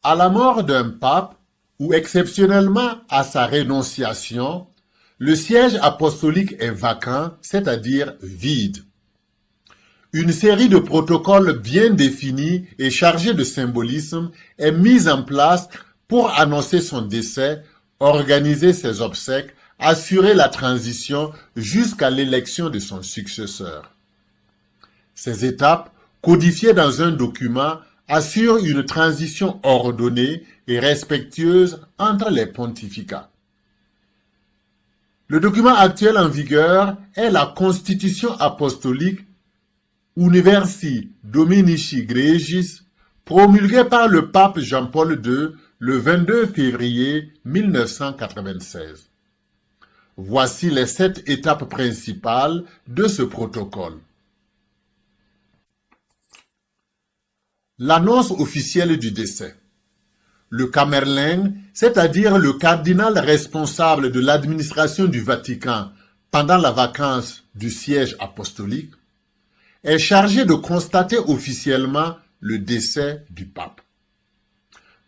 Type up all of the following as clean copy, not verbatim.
À la mort d'un pape, ou exceptionnellement à sa rénonciation, le siège apostolique est vacant, c'est-à-dire vide. Une série de protocoles bien définis et chargés de symbolisme est mise en place pour annoncer son décès, organiser ses obsèques, assurer la transition jusqu'à l'élection de son successeur. Ces étapes, codifiées dans un document, assurent une transition ordonnée et respectueuse entre les pontificats. Le document actuel en vigueur est la Constitution apostolique Universi Dominici Gregis, promulguée par le pape Jean-Paul II le 22 février 1996. Voici les 7 étapes principales de ce protocole. L'annonce officielle du décès. Le Camerleng, c'est-à-dire le cardinal responsable de l'administration du Vatican pendant la vacance du siège apostolique, est chargé de constater officiellement le décès du pape.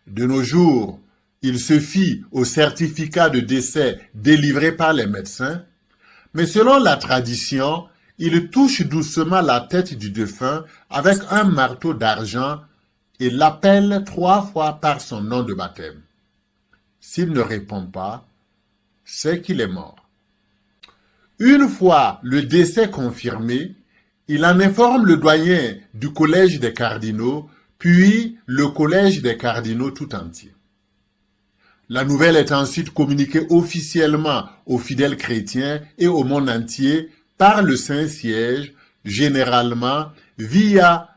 De nos jours, il se fie au certificat de décès délivré par les médecins, mais selon la tradition, il touche doucement la tête du défunt avec un marteau d'argent et l'appelle 3 fois par son nom de baptême. S'il ne répond pas, c'est qu'il est mort. Une fois le décès confirmé, il en informe le doyen du collège des cardinaux, puis le collège des cardinaux tout entier. La nouvelle est ensuite communiquée officiellement aux fidèles chrétiens et au monde entier par le Saint-Siège, généralement via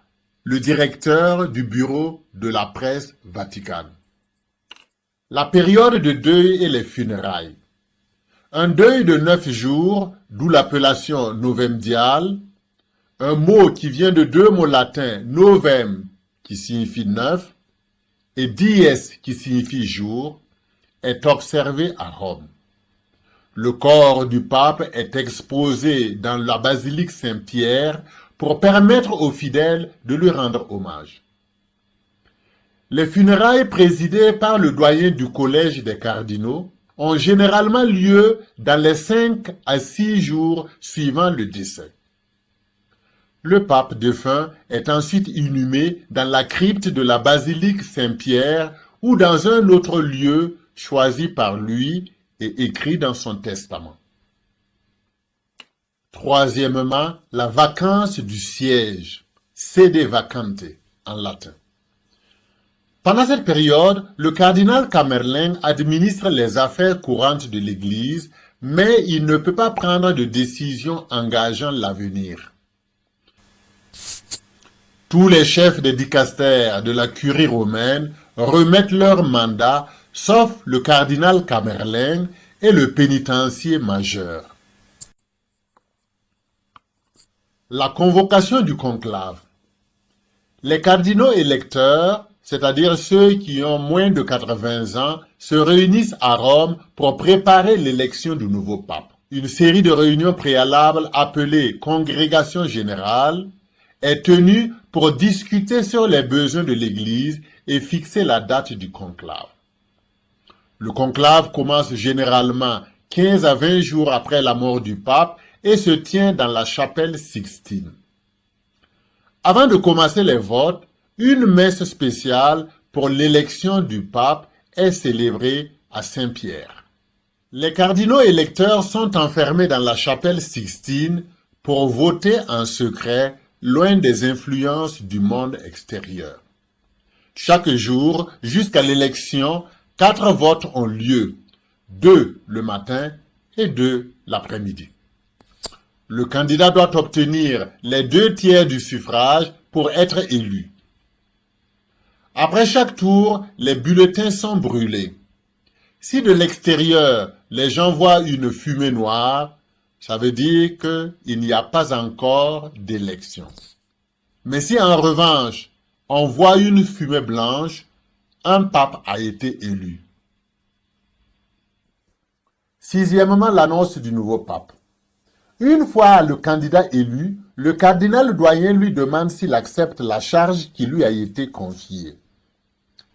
le directeur du bureau de la presse vaticane. La période de deuil et les funérailles. Un deuil de 9 jours, d'où l'appellation novemdiale, un mot qui vient de 2 mots latins, novem, qui signifie 9, et dies, qui signifie jour, est observé à Rome. Le corps du pape est exposé dans la basilique Saint-Pierre pour permettre aux fidèles de lui rendre hommage. Les funérailles présidées par le doyen du collège des cardinaux ont généralement lieu dans les 5 à 6 jours suivant le décès. Le pape défunt est ensuite inhumé dans la crypte de la basilique Saint-Pierre ou dans un autre lieu choisi par lui et écrit dans son testament. Troisièmement, la vacance du siège, sede vacante en latin. Pendant cette période, le cardinal Camerleng administre les affaires courantes de l'Église, mais il ne peut pas prendre de décision engageant l'avenir. Tous les chefs des dicastères de la curie romaine remettent leur mandat, sauf le cardinal Camerleng et le pénitencier majeur. La convocation du conclave. Les cardinaux électeurs, c'est-à-dire ceux qui ont moins de 80 ans, se réunissent à Rome pour préparer l'élection du nouveau pape. Une série de réunions préalables appelées congrégation générale est tenue pour discuter sur les besoins de l'Église et fixer la date du conclave. Le conclave commence généralement 15 à 20 jours après la mort du pape et se tient dans la chapelle Sixtine. Avant de commencer les votes, une messe spéciale pour l'élection du pape est célébrée à Saint-Pierre. Les cardinaux électeurs sont enfermés dans la chapelle Sixtine pour voter en secret, loin des influences du monde extérieur. Chaque jour, jusqu'à l'élection, 4 votes ont lieu, 2 le matin et 2 l'après-midi. Le candidat doit obtenir les 2 tiers du suffrage pour être élu. Après chaque tour, les bulletins sont brûlés. Si de l'extérieur, les gens voient une fumée noire, ça veut dire qu'il n'y a pas encore d'élection. Mais si en revanche, on voit une fumée blanche, un pape a été élu. Sixièmement, l'annonce du nouveau pape. Une fois le candidat élu, le cardinal doyen lui demande s'il accepte la charge qui lui a été confiée.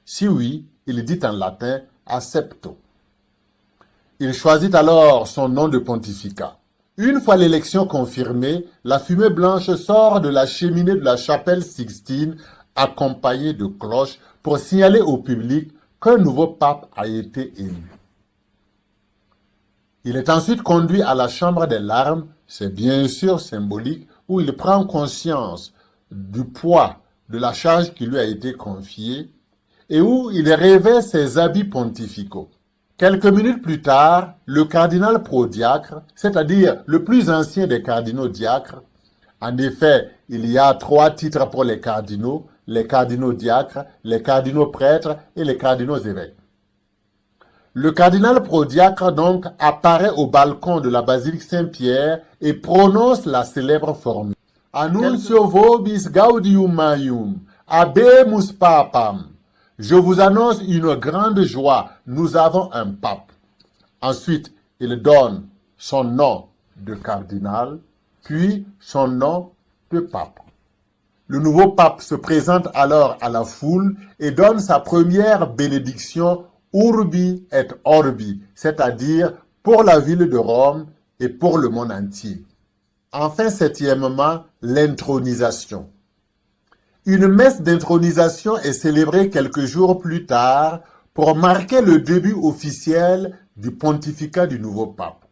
Si oui, il dit en latin « accepto ». Il choisit alors son nom de pontificat. Une fois l'élection confirmée, la fumée blanche sort de la cheminée de la chapelle Sixtine accompagnée de cloches pour signaler au public qu'un nouveau pape a été élu. Il est ensuite conduit à la chambre des larmes, c'est bien sûr symbolique, où il prend conscience du poids de la charge qui lui a été confiée et où il revêt ses habits pontificaux. Quelques minutes plus tard, le cardinal prodiacre, c'est-à-dire le plus ancien des cardinaux diacres, en effet, il y a 3 titres pour les cardinaux diacres, les cardinaux prêtres et les cardinaux évêques. Le cardinal prodiacre donc apparaît au balcon de la basilique Saint-Pierre et prononce la célèbre formule. Annuncio vobis gaudium maium, habemus papam. Je vous annonce une grande joie, nous avons un pape. Ensuite, il donne son nom de cardinal, puis son nom de pape. Le nouveau pape se présente alors à la foule et donne sa première bénédiction Urbi et Orbi, c'est-à-dire pour la ville de Rome et pour le monde entier. Enfin, septièmement, l'intronisation. Une messe d'intronisation est célébrée quelques jours plus tard pour marquer le début officiel du pontificat du nouveau pape.